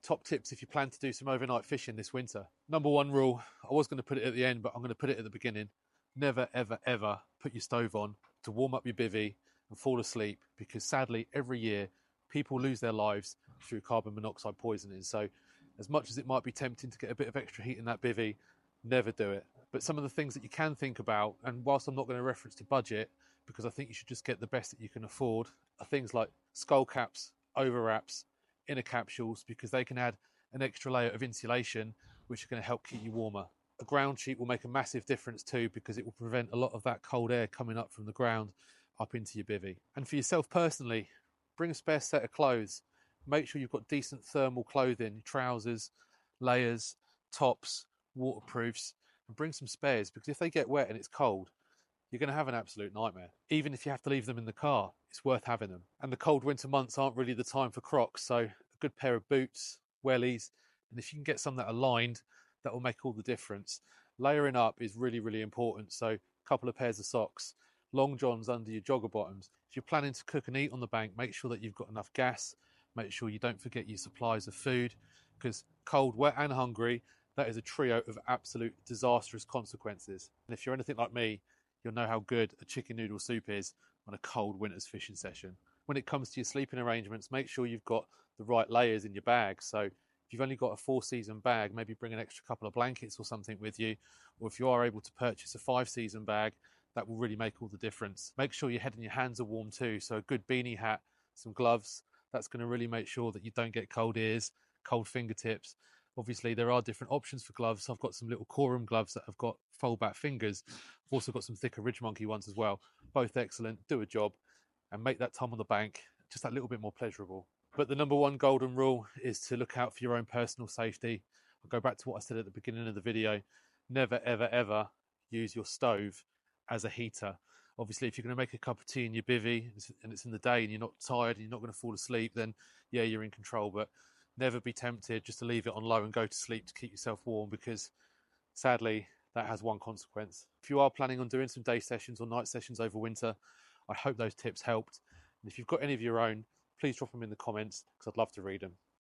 top tips if you plan to do some overnight fishing this winter. Number one rule, I was going to put it at the end, but I'm going to put it at the beginning. Never, ever, ever put your stove on to warm up your bivvy and fall asleep, because sadly, every year, people lose their lives through carbon monoxide poisoning. So as much as it might be tempting to get a bit of extra heat in that bivvy, never do it. But some of the things that you can think about, and whilst I'm not going to reference to budget, because I think you should just get the best that you can afford, are things like skull caps, over wraps, inner capsules, because they can add an extra layer of insulation, which are going to help keep you warmer. A ground sheet will make a massive difference too, because it will prevent a lot of that cold air coming up from the ground up into your bivvy. And for yourself personally, bring a spare set of clothes. Make sure you've got decent thermal clothing, trousers, layers, tops, waterproofs, and bring some spares, because if they get wet and it's cold, you're going to have an absolute nightmare. Even if you have to leave them in the car, it's worth having them. And the cold winter months aren't really the time for Crocs, so a good pair of boots, wellies, and if you can get some that are lined, that will make all the difference. Layering up is really, really important. So a couple of pairs of socks, long johns under your jogger bottoms. If you're planning to cook and eat on the bank, make sure that you've got enough gas. Make sure you don't forget your supplies of food, because cold, wet and hungry, that is a trio of absolute disastrous consequences. And if you're anything like me, you'll know how good a chicken noodle soup is on a cold winter's fishing session. When it comes to your sleeping arrangements, make sure you've got the right layers in your bag. So if you've only got a 4-season bag, maybe bring an extra couple of blankets or something with you. Or if you are able to purchase a 5-season bag, that will really make all the difference. Make sure your head and your hands are warm too. So a good beanie hat, some gloves, that's going to really make sure that you don't get cold ears, cold fingertips. Obviously, there are different options for gloves. I've got some little Corum gloves that have got fold back fingers. I've also got some thicker Ridge Monkey ones as well. Both excellent, do a job, and make that time on the bank just that little bit more pleasurable. But the number one golden rule is to look out for your own personal safety. I'll go back to what I said at the beginning of the video. Never, ever, ever use your stove as a heater. Obviously, if you're going to make a cup of tea in your bivvy and it's in the day and you're not tired and you're not going to fall asleep, then yeah, you're in control. But never be tempted just to leave it on low and go to sleep to keep yourself warm, because sadly, that has one consequence. If you are planning on doing some day sessions or night sessions over winter, I hope those tips helped. And if you've got any of your own, please drop them in the comments, because I'd love to read them.